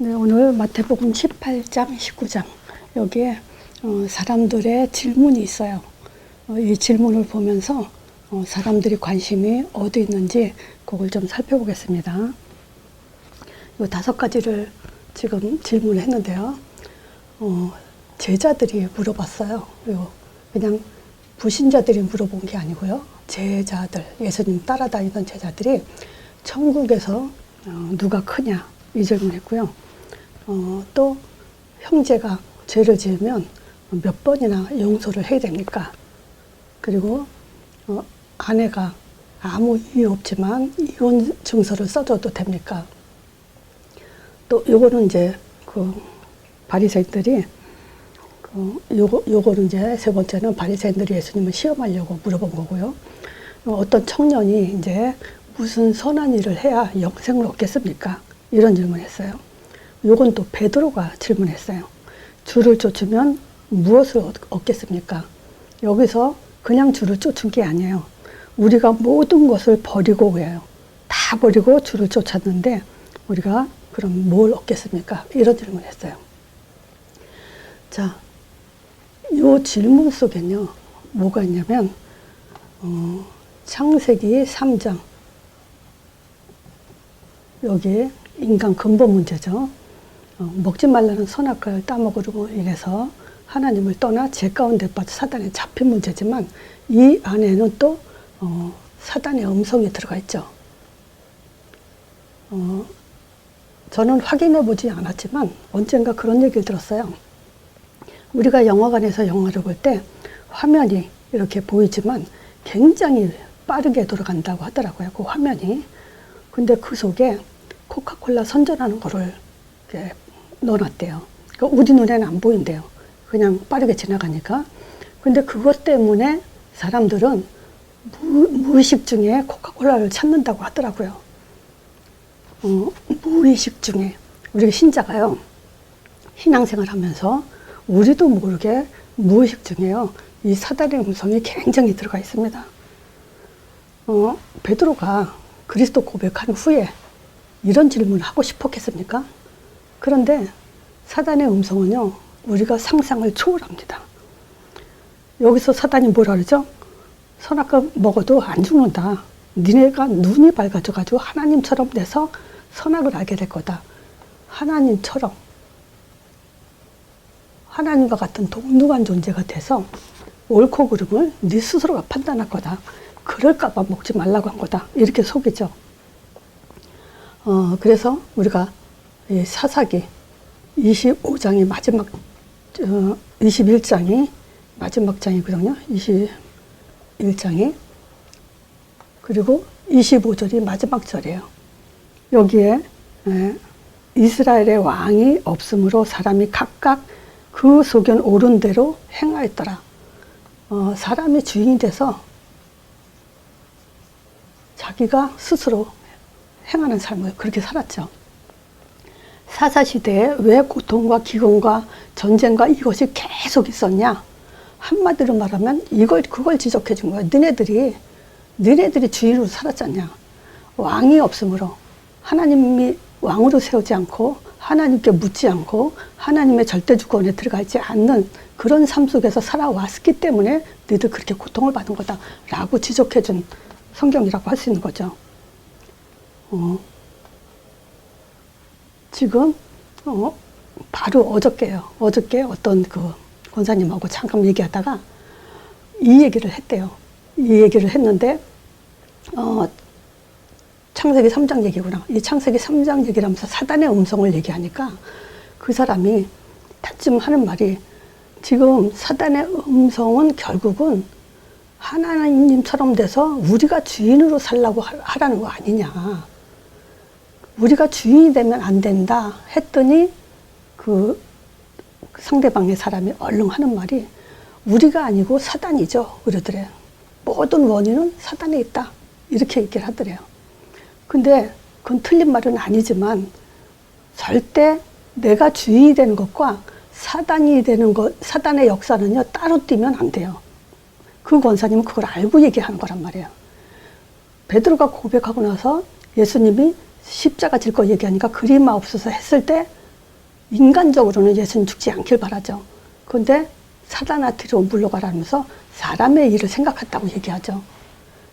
네, 오늘 마태복음 18장, 19장 여기에 사람들의 질문이 있어요. 이 질문을 보면서 사람들이 관심이 어디 있는지 그걸 좀 살펴보겠습니다. 이 5가지를 지금 질문을 했는데요. 제자들이 물어봤어요. 그냥 불신자들이 물어본 게 아니고요. 제자들, 예수님 따라다니던 제자들이 천국에서 누가 크냐 이 질문했고요. 또 형제가 죄를 지으면 몇 번이나 용서를 해야 됩니까? 그리고 아내가 아무 이유 없지만 이혼 증서를 써줘도 됩니까? 또 요거는 이제 그 바리새인들이 요거는 이제 세 번째는 바리새인들이 예수님을 시험하려고 물어본 거고요. 어떤 청년이 이제 무슨 선한 일을 해야 영생을 얻겠습니까? 이런 질문을 했어요. 요건 또 베드로가 질문했어요. 주를 쫓으면 무엇을 얻겠습니까? 여기서 그냥 주를 쫓은 게 아니에요. 우리가 모든 것을 버리고 왜요? 다 버리고 주를 쫓았는데 우리가 그럼 뭘 얻겠습니까? 이런 질문을 했어요. 자, 요 질문 속에는요, 뭐가 있냐면, 창세기 3장. 여기에 인간 근본 문제죠. 먹지 말라는 선악과를 따먹으로 인해서 하나님을 떠나 죄 가운데 빠져 사단에 잡힌 문제지만 이 안에는 또 사단의 음성이 들어가 있죠. 저는 확인해 보지 않았지만 언젠가 그런 얘기를 들었어요. 우리가 영화관에서 영화를 볼 때 화면이 이렇게 보이지만 굉장히 빠르게 돌아간다고 하더라고요. 그 화면이. 근데 그 속에 코카콜라 선전하는 거를 이렇게 넣어놨대요. 그러니까 우리 눈에는 안 보인대요. 그냥 빠르게 지나가니까. 근데 그것 때문에 사람들은 무의식 중에 코카콜라를 찾는다고 하더라고요. 무의식 중에. 우리 신자가요, 신앙생활 하면서 우리도 모르게 무의식 중에요, 이 사단의 음성이 굉장히 들어가 있습니다. 베드로가 그리스도 고백한 후에 이런 질문을 하고 싶었겠습니까? 그런데 사단의 음성은요, 우리가 상상을 초월합니다. 여기서 사단이 뭐라 그러죠? 선악과 먹어도 안 죽는다. 니네가 눈이 밝아져가지고 하나님처럼 돼서 선악을 알게 될 거다. 하나님처럼, 하나님과 같은 동등한 존재가 돼서 옳고 그름을 네 스스로가 판단할 거다. 그럴까봐 먹지 말라고 한 거다. 이렇게 속이죠. 그래서 우리가 이 사사기 25장이 마지막, 21장이 마지막 장이거든요. 21장이. 그리고 25절이 마지막 절이에요. 여기에 이스라엘의 왕이 없으므로 사람이 각각 그 소견 옳은 대로 행하였더라. 사람이 주인이 돼서 자기가 스스로 행하는 삶을 그렇게 살았죠. 사사시대에 왜 고통과 기근과 전쟁과 이것이 계속 있었냐? 한마디로 말하면 그걸 지적해 준 거예요. 너네들이 주인으로 살았잖냐? 왕이 없으므로 하나님이 왕으로 세우지 않고 하나님께 묻지 않고 하나님의 절대주권에 들어가 있지 않는 그런 삶 속에서 살아왔기 때문에 너희들 그렇게 고통을 받은 거다라고 지적해 준 성경이라고 할 수 있는 거죠. 지금 바로 어저께요. 어저께 어떤 그 권사님하고 잠깐 얘기하다가 이 얘기를 했대요. 이 얘기를 했는데 창세기 3장 얘기구나. 이 창세기 3장 얘기를 하면서 사단의 음성을 얘기하니까 그 사람이 다쯤 하는 말이, 지금 사단의 음성은 결국은 하나님처럼 돼서 우리가 주인으로 살라고 하라는 거 아니냐. 우리가 주인이 되면 안 된다 했더니 그 상대방의 사람이 얼른 하는 말이, 우리가 아니고 사단이죠. 그러더래요. 모든 원인은 사단에 있다. 이렇게 얘기를 하더래요. 근데 그건 틀린 말은 아니지만 절대 내가 주인이 되는 것과 사단이 되는 것, 사단의 역사는요, 따로 뛰면 안 돼요. 그 권사님은 그걸 알고 얘기하는 거란 말이에요. 베드로가 고백하고 나서 예수님이 십자가 질 거 얘기하니까 그리마옵소서 했을 때 인간적으로는 예수는 죽지 않길 바라죠. 그런데 사단아 뒤로 물러가라면서 사람의 일을 생각했다고 얘기하죠.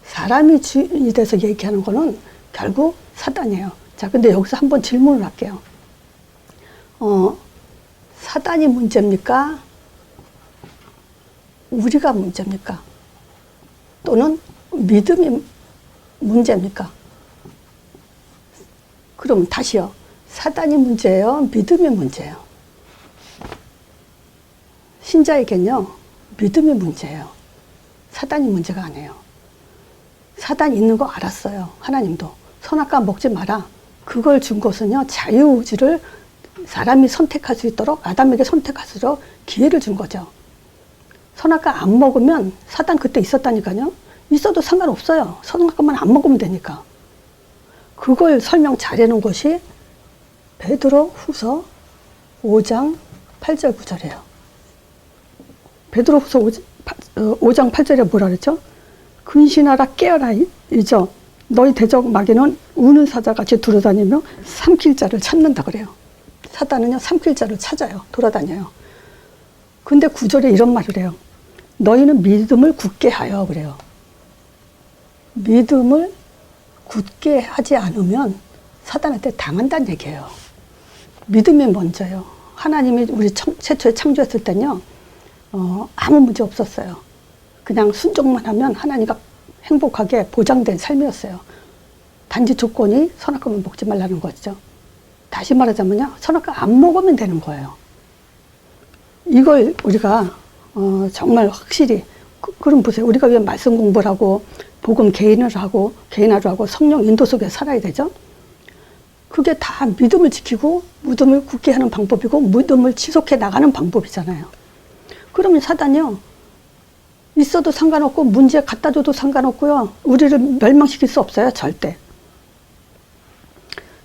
사람이 주인이 돼서 얘기하는 거는 결국 사단이에요. 자, 근데 여기서 한번 질문을 할게요. 사단이 문제입니까? 우리가 문제입니까? 또는 믿음이 문제입니까? 그럼 다시요. 사단이 문제예요? 믿음이 문제예요? 신자에겐요, 믿음이 문제예요. 사단이 문제가 아니에요. 사단이 있는 거 알았어요. 하나님도. 선악과 먹지 마라. 그걸 준 것은요, 자유의지를 사람이 선택할 수 있도록, 아담에게 선택할 수 있도록 기회를 준 거죠. 선악과 안 먹으면 사단 그때 있었다니까요. 있어도 상관없어요. 선악과만 안 먹으면 되니까. 그걸 설명 잘해놓은 것이 베드로 후서 5장 8절 9절이에요. 베드로 후서 5장 8절에 뭐라 그랬죠? 근신하라 깨어라 이죠. 너희 대적 마귀는 우는 사자같이 돌아다니며 삼킬 자를 찾는다 그래요. 사단은요, 삼킬 자를 찾아요. 돌아다녀요. 근데 9절에 이런 말을 해요. 너희는 믿음을 굳게 하여 그래요. 믿음을 굳게 하지 않으면 사단한테 당한다는 얘기예요. 믿음이 먼저요. 하나님이 우리 최초에 창조했을 때는요, 아무 문제 없었어요. 그냥 순종만 하면 하나님과 행복하게 보장된 삶이었어요. 단지 조건이 선악과만 먹지 말라는 거죠. 다시 말하자면요, 선악과 안 먹으면 되는 거예요. 이걸 우리가 정말 확실히 그럼 보세요. 우리가 왜 말씀 공부를 하고 복음 개인화를 하고 성령 인도 속에 살아야 되죠? 그게 다 믿음을 지키고 믿음을 굳게 하는 방법이고 믿음을 지속해 나가는 방법이잖아요. 그러면 사단이요, 있어도 상관없고 문제 갖다 줘도 상관없고요, 우리를 멸망시킬 수 없어요. 절대.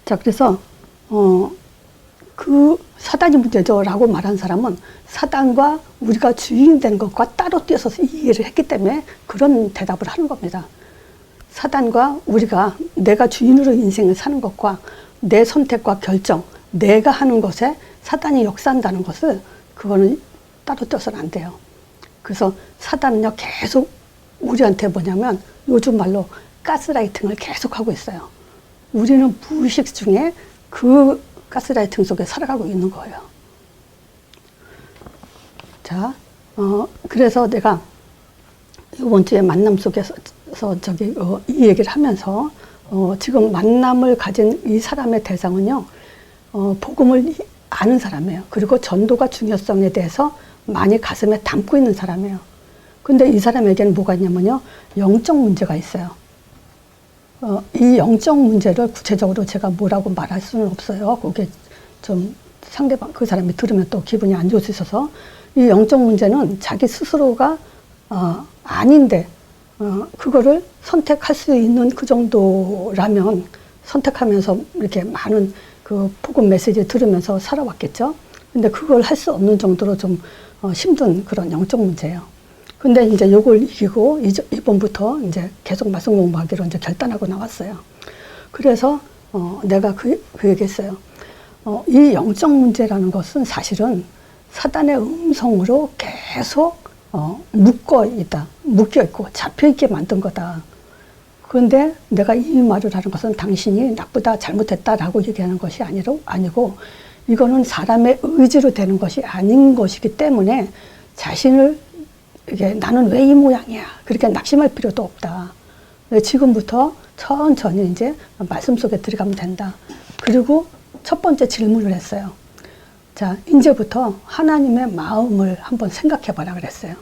자, 그래서 그 사단이 문제죠 라고 말한 사람은 사단과 우리가 주인이 되는 것과 따로 띄어서 이해를 했기 때문에 그런 대답을 하는 겁니다. 사단과 우리가 내가 주인으로 인생을 사는 것과 내 선택과 결정, 내가 하는 것에 사단이 역사한다는 것을 그거는 따로 띄어서는 안 돼요. 그래서 사단은요, 계속 우리한테 뭐냐면 요즘 말로 가스라이팅을 계속 하고 있어요. 우리는 무의식 중에 그 가스라이팅 속에 살아가고 있는 거예요. 자, 그래서 내가 이번 주에 만남 속에서 이 얘기를 하면서 지금 만남을 가진 이 사람의 대상은요, 복음을 아는 사람이에요. 그리고 전도가 중요성에 대해서 많이 가슴에 담고 있는 사람이에요. 근데 이 사람에게는 뭐가 있냐면요, 영적 문제가 있어요. 이 영적 문제를 구체적으로 제가 뭐라고 말할 수는 없어요. 그게 좀 상대방, 그 사람이 들으면 또 기분이 안 좋을 수 있어서. 이 영적 문제는 자기 스스로가 아닌데 그거를 선택할 수 있는 그 정도라면 선택하면서 이렇게 많은 그 복음 메시지 들으면서 살아왔겠죠. 근데 그걸 할 수 없는 정도로 좀 힘든 그런 영적 문제예요. 근데 이제 요걸 이기고 이번부터 이제 계속 말씀 공부하기로 이제 결단하고 나왔어요. 그래서 내가 그 얘기했어요. 이 영적 문제라는 것은 사실은 사단의 음성으로 계속 묶여 있고 잡혀 있게 만든 거다. 그런데 내가 이 말을 하는 것은 당신이 나쁘다, 잘못했다라고 얘기하는 것이 아니고 이거는 사람의 의지로 되는 것이 아닌 것이기 때문에 자신을 이게 나는 왜 이 모양이야, 그렇게 낙심할 필요도 없다. 지금부터 천천히 이제 말씀 속에 들어가면 된다. 그리고 첫 번째 질문을 했어요. 자, 이제부터 하나님의 마음을 한번 생각해 봐라 그랬어요.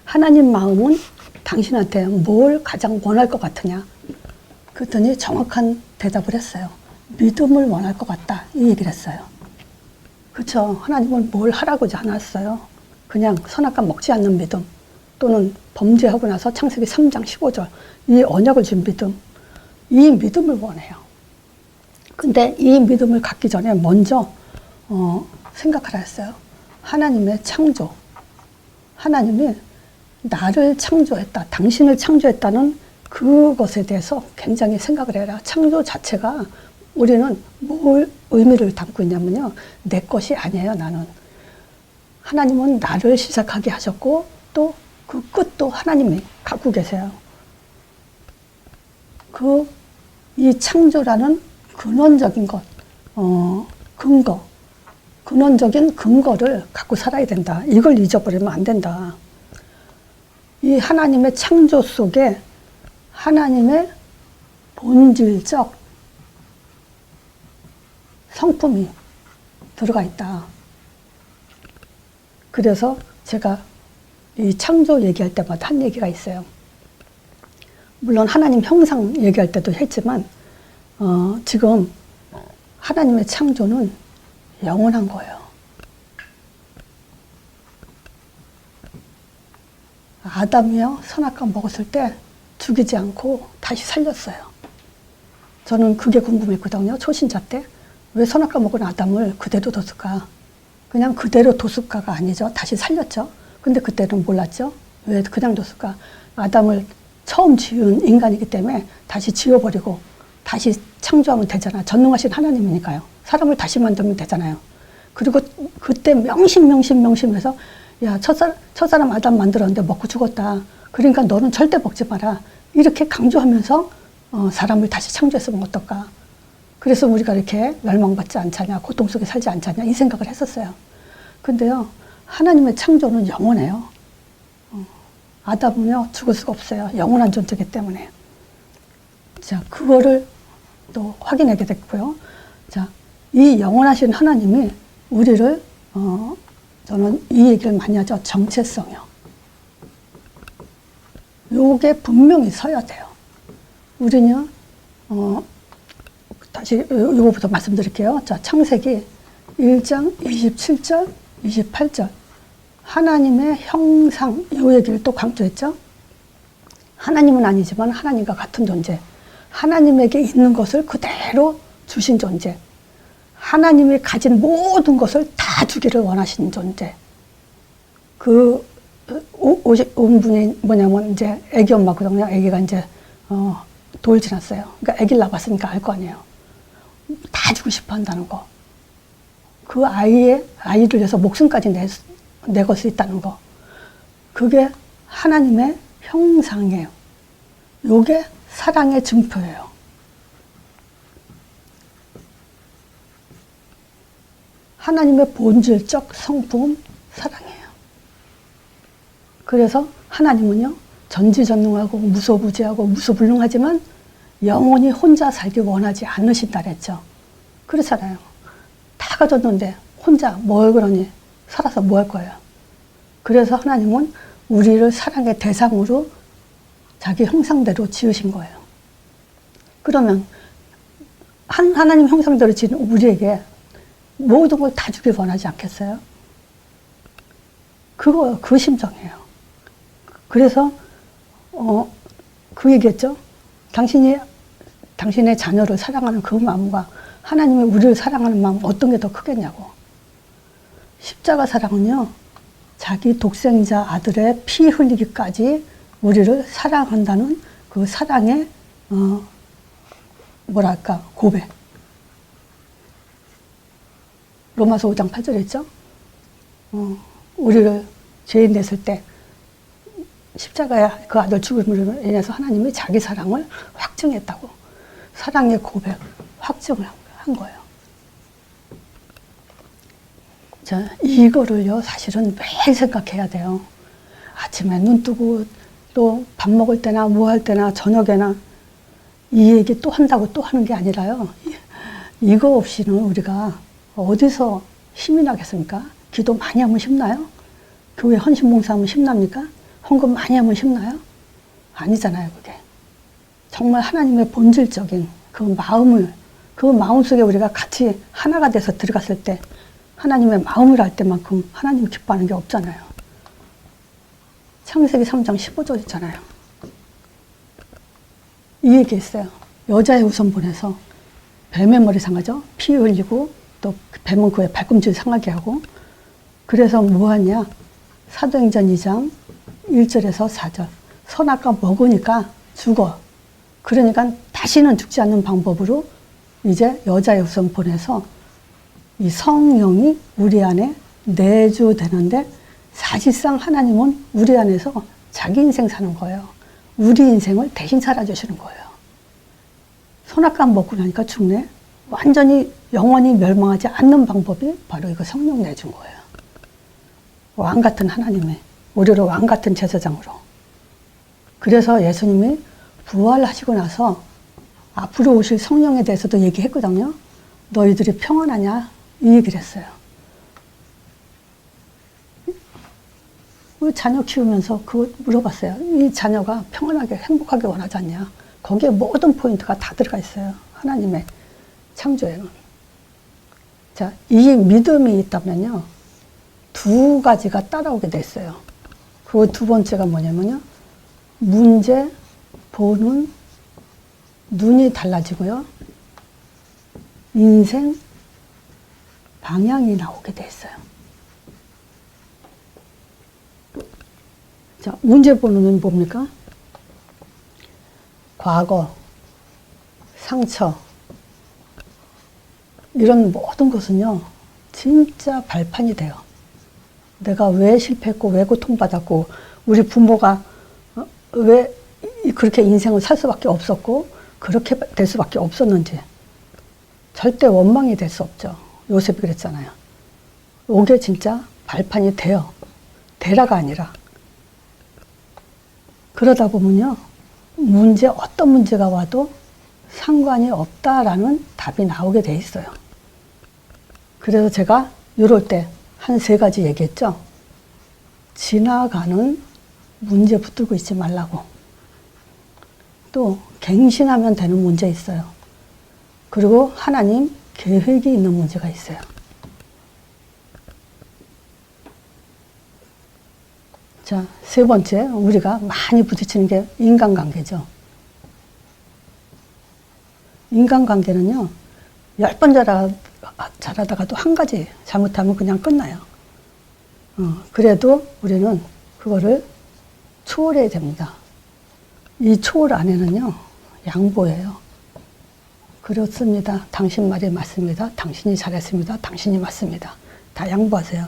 하나님 마음은 당신한테 뭘 가장 원할 것 같으냐? 그랬더니 정확한 대답을 했어요. 믿음을 원할 것 같다, 이 얘기를 했어요. 그렇죠. 하나님은 뭘 하라고 하지 않았어요. 그냥 선악과 먹지 않는 믿음, 또는 범죄하고 나서 창세기 3장 15절 이 언약을 준 믿음, 이 믿음을 원해요. 근데 이 믿음을 갖기 전에 먼저 생각하라 했어요. 하나님의 창조, 하나님이 나를 창조했다, 당신을 창조했다는 그것에 대해서 굉장히 생각을 해라. 창조 자체가 우리는 뭘 의미를 담고 있냐면요. 내 것이 아니에요, 나는. 하나님은 나를 시작하게 하셨고 또 그 끝도 하나님이 갖고 계세요. 이 창조라는 근원적인 것, 근원적인 근거를 갖고 살아야 된다. 이걸 잊어버리면 안 된다. 이 하나님의 창조 속에 하나님의 본질적 성품이 들어가 있다. 그래서 제가 이 창조 얘기할 때마다 한 얘기가 있어요. 물론 하나님 형상 얘기할 때도 했지만 지금 하나님의 창조는 영원한 거예요. 아담이요, 선악과 먹었을 때 죽이지 않고 다시 살렸어요. 저는 그게 궁금했거든요. 초신자 때. 왜 선악과 먹은 아담을 그대로 뒀을까? 그냥 그대로 뒀을까가 아니죠. 다시 살렸죠. 근데 그때는 몰랐죠. 왜 그냥 뒀을까? 아담을 처음 지은 인간이기 때문에 다시 지워버리고 다시 창조하면 되잖아. 전능하신 하나님이니까요. 사람을 다시 만들면 되잖아요. 그리고 그때 명심해서 야, 첫사람 아담 만들었는데 먹고 죽었다. 그러니까 너는 절대 먹지 마라. 이렇게 강조하면서 사람을 다시 창조했으면 어떨까. 그래서 우리가 이렇게 멸망받지 않잖냐, 고통 속에 살지 않잖냐 이 생각을 했었어요. 근데요, 하나님의 창조는 영원해요. 아담은요, 죽을 수가 없어요. 영원한 존재이기 때문에. 자, 그거를 또 확인하게 됐고요. 자, 이 영원하신 하나님이 우리를, 저는 이 얘기를 많이 하죠. 정체성이요. 요게 분명히 서야 돼요. 우리는요, 다시 요거부터 말씀드릴게요. 자, 창세기 1장 27절, 28절. 하나님의 형상, 요 얘기를 또 강조했죠. 하나님은 아니지만 하나님과 같은 존재. 하나님에게 있는 것을 그대로 주신 존재. 하나님이 가진 모든 것을 다 주기를 원하시는 존재. 그 온 분이 뭐냐면 이제 애기 엄마거든요. 애기가 이제 돌 지났어요. 그러니까 애기를 낳았으니까 알 거 아니에요. 다 주고 싶어 한다는 거. 그 아이를 위해서 목숨까지 내걸 수 있다는 거. 그게 하나님의 형상이에요. 요게 사랑의 증표예요. 하나님의 본질적 성품은 사랑이에요. 그래서 하나님은요, 전지전능하고 무소부지하고 무소불능하지만 영원히 혼자 살기 원하지 않으신다 그랬죠. 그렇잖아요. 다 가졌는데 혼자 뭘 그러니 살아서 뭐 할 거예요. 그래서 하나님은 우리를 사랑의 대상으로 자기 형상대로 지으신 거예요. 그러면 하나님 형상대로 지은 우리에게 모든 걸 다 주길 원하지 않겠어요? 그 심정이에요. 그래서 그 얘기했죠. 당신의 자녀를 사랑하는 그 마음과 하나님이 우리를 사랑하는 마음 어떤 게 더 크겠냐고. 십자가 사랑은요, 자기 독생자 아들의 피 흘리기까지 우리를 사랑한다는 그 사랑의 고백. 로마서 5장 8절에 있죠. 우리를 죄인 됐을 때 십자가의 그 아들 죽음으로 인해서 하나님이 자기 사랑을 확증했다고. 사랑의 고백, 확증을 한 거예요. 자, 이거를요, 사실은 매일 생각해야 돼요. 아침에 눈 뜨고 또 밥 먹을 때나 뭐 할 때나 저녁에나 이 얘기 또 한다고 또 하는 게 아니라요. 이거 없이는 우리가 어디서 힘이 나겠습니까? 기도 많이 하면 힘나요? 교회 헌신봉사하면 힘납니까? 헌금 많이 하면 힘나요? 아니잖아요, 그게. 정말 하나님의 본질적인 그 마음 속에 우리가 같이 하나가 돼서 들어갔을 때 하나님의 마음을 알 때만큼 하나님 기뻐하는 게 없잖아요. 창세기 3장 15절 있잖아요. 이 얘기 했어요. 여자의 후손 보내서 뱀의 머리 상하죠? 피 흘리고 또 뱀은 그의 발꿈치를 상하게 하고 그래서 뭐하냐? 사도행전 2장 1절에서 4절. 선악과 먹으니까 죽어. 그러니까 다시는 죽지 않는 방법으로 이제 여자의 후손 보내서 이 성령이 우리 안에 내주되는데 사실상 하나님은 우리 안에서 자기 인생 사는 거예요. 우리 인생을 대신 살아주시는 거예요. 선악과를 먹고 나니까 죽네. 완전히 영원히 멸망하지 않는 방법이 바로 이거 성령 내준 거예요. 왕 같은 하나님의 우리를 왕 같은 제사장으로. 그래서 예수님이 부활하시고 나서 앞으로 오실 성령에 대해서도 얘기했거든요. 너희들이 평안하냐? 이 얘기를 했어요. 우리 자녀 키우면서 그거 물어봤어요. 이 자녀가 평안하게 행복하게 원하지 않냐? 거기에 모든 포인트가 다 들어가 있어요. 하나님의 창조에는. 자, 이 믿음이 있다면요. 두 가지가 따라오게 됐어요. 그 두 번째가 뭐냐면요. 문제 보는 눈이 달라지고요. 인생 방향이 나오게 됐어요. 자, 문제 보는 눈이 뭡니까? 과거, 상처, 이런 모든 것은요, 진짜 발판이 돼요. 내가 왜 실패했고, 왜 고통받았고, 우리 부모가 왜 그렇게 인생을 살 수밖에 없었고, 그렇게 될 수밖에 없었는지. 절대 원망이 될 수 없죠. 요셉이 그랬잖아요. 이게 진짜 발판이 돼요. 되라가 아니라. 그러다 보면요, 어떤 문제가 와도 상관이 없다라는 답이 나오게 돼 있어요. 그래서 제가 이럴 때 한 3가지 얘기했죠. 지나가는 문제 붙들고 있지 말라고. 또 갱신하면 되는 문제 있어요. 그리고 하나님 계획이 있는 문제가 있어요. 자, 3번째, 우리가 많이 부딪히는 게 인간관계죠. 인간관계는요, 10번 잘하다가도 한 가지 잘못하면 그냥 끝나요. 그래도 우리는 그거를 초월해야 됩니다. 이 초월 안에는요, 양보예요. 그렇습니다. 당신 말이 맞습니다. 당신이 잘했습니다. 당신이 맞습니다. 다 양보하세요.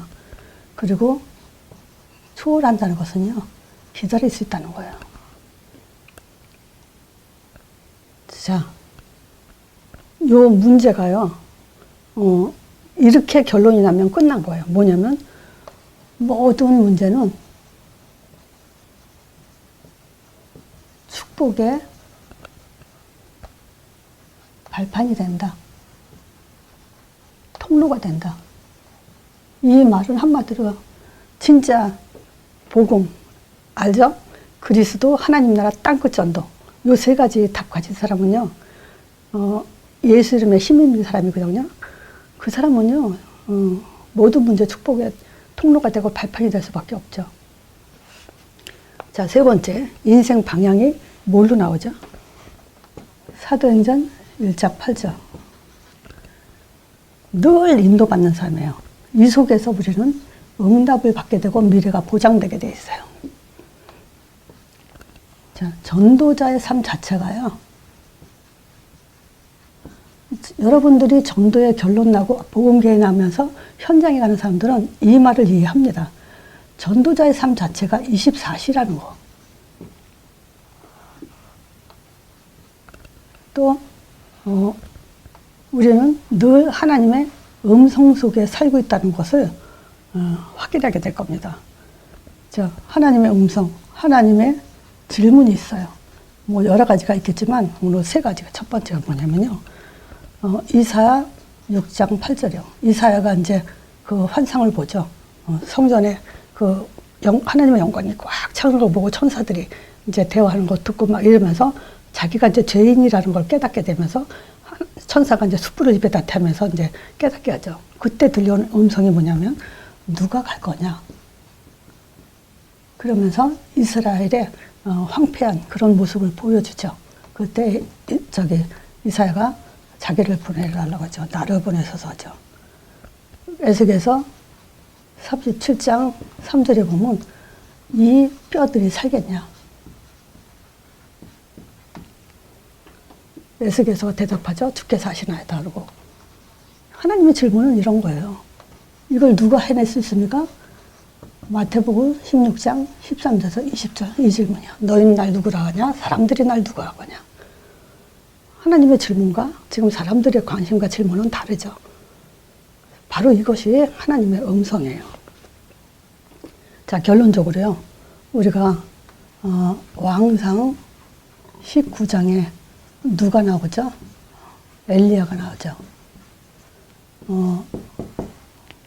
그리고 초월한다는 것은요, 기다릴 수 있다는 거예요. 자, 요 문제가요, 이렇게 결론이 나면 끝난 거예요. 뭐냐면, 모든 문제는 축복의 발판이 된다. 통로가 된다. 이 말은 한마디로 진짜 복음 알죠? 그리스도 하나님 나라 땅끝 전도. 요 3가지 답 가진 사람은요, 예수 이름에 힘 있는 사람이거든요. 그 사람은요, 모든 문제 축복의 통로가 되고 발판이 될 수밖에 없죠. 자, 3번째, 인생 방향이 뭘로 나오죠? 사도행전 1장 8절. 늘 인도받는 삶이에요. 이 속에서 우리는 응답을 받게 되고 미래가 보장되게 돼 있어요. 자, 전도자의 삶 자체가요, 여러분들이 전도에 결론 나고 복음계에 나면서 현장에 가는 사람들은 이 말을 이해합니다. 전도자의 삶 자체가 24시라는 거. 또 우리는 늘 하나님의 음성 속에 살고 있다는 것을 확인하게 될 겁니다. 자, 하나님의 음성, 하나님의 질문이 있어요. 뭐 여러 가지가 있겠지만 오늘 3가지가, 첫 번째가 뭐냐면요, 이사야 6장 8절이요. 이사야가 이제 그 환상을 보죠. 성전에 그 하나님의 영광이 꽉 차는 걸 보고 천사들이 이제 대화하는 거 듣고 막 이러면서 자기가 이제 죄인이라는 걸 깨닫게 되면서 천사가 이제 숯불을 입에다 대면서 이제 깨닫게 하죠. 그때 들려오는 음성이 뭐냐면, 누가 갈 거냐. 그러면서 이스라엘의 황폐한 그런 모습을 보여주죠. 그때 이사야가 자기를 보내달라고 하죠. 나를 보내셔서 하죠. 에스겔서 37장 3절에 보면 이 뼈들이 살겠냐. 에스겔서가 대답하죠. 주께서 하시나이다. 그러고 하나님의 질문은 이런 거예요. 이걸 누가 해낼 수 있습니까? 마태복음 16장 13절에서 20절 이 질문이야. 너희는 날 누구라 하냐? 사람들이 날 누구라 하냐? 하나님의 질문과 지금 사람들의 관심과 질문은 다르죠. 바로 이것이 하나님의 음성이에요. 자, 결론적으로요. 우리가 왕상 19장에 누가 나오죠? 엘리야가 나오죠.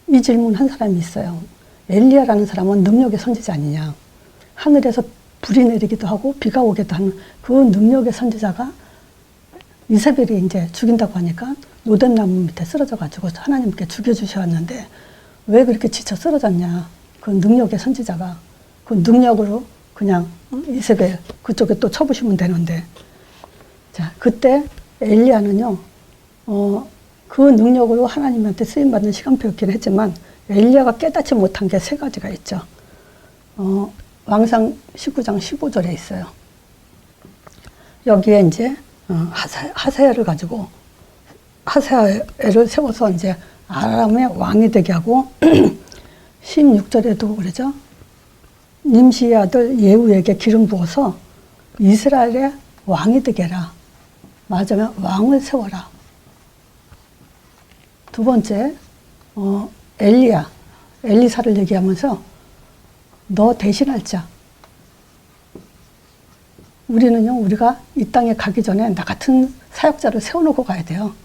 이 질문 한 사람이 있어요. 엘리야라는 사람은 능력의 선지자 아니냐. 하늘에서 불이 내리기도 하고 비가 오기도 하는 그 능력의 선지자가 이세벨이 이제 죽인다고 하니까 노뎀나무 밑에 쓰러져가지고 하나님께 죽여주셨는데 왜 그렇게 지쳐 쓰러졌냐. 그 능력의 선지자가 그 능력으로 그냥 이세벨 그쪽에 또 쳐부시면 되는데, 자, 그때 엘리야는요, 그 능력으로 하나님한테 쓰임받는 시간표였긴 했지만 엘리야가 깨닫지 못한 게 세 가지가 있죠. 왕상 19장 15절에 있어요. 여기에 이제 하세야를 가지고 하세야를 세워서 이제 아람의 왕이 되게 하고 16절에도 그러죠. nim시의 아들 예후에게 기름 부어서 이스라엘의 왕이 되게 해라. 맞으면 왕을 세워라. 두 번째, 엘리사를 얘기하면서 너 대신할 자. 우리는요, 우리가 이 땅에 가기 전에 나 같은 사역자를 세워놓고 가야 돼요.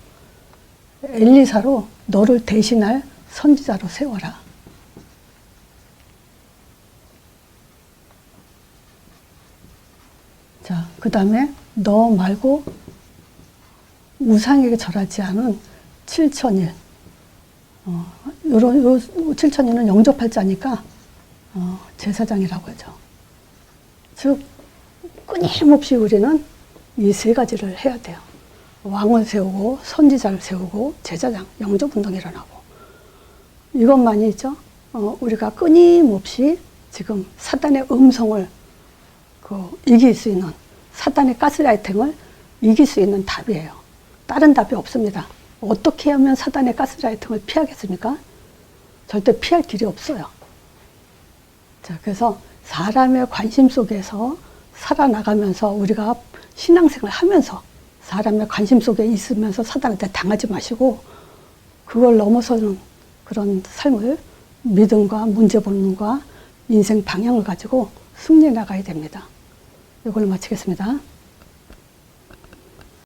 엘리사로 너를 대신할 선지자로 세워라. 자, 그 다음에 너 말고 우상에게 절하지 않은 7천일. 요런 7천일은 영접할자니까 제사장이라고 하죠. 즉 끊임없이 우리는 이 세 가지를 해야 돼요. 왕을 세우고 선지자를 세우고 제사장, 영접운동이 일어나고 이것만이 있죠. 우리가 끊임없이 지금 사단의 음성을 이길 수 있는, 사단의 가스라이팅을 이길 수 있는 답이에요. 다른 답이 없습니다. 어떻게 하면 사단의 가스라이팅을 피하겠습니까? 절대 피할 길이 없어요. 자, 그래서 사람의 관심 속에서 살아나가면서 우리가 신앙생활 하면서 사람의 관심 속에 있으면서 사단한테 당하지 마시고 그걸 넘어서는 그런 삶을 믿음과 문제보는과 인생 방향을 가지고 승리해 나가야 됩니다. 이걸로 마치겠습니다.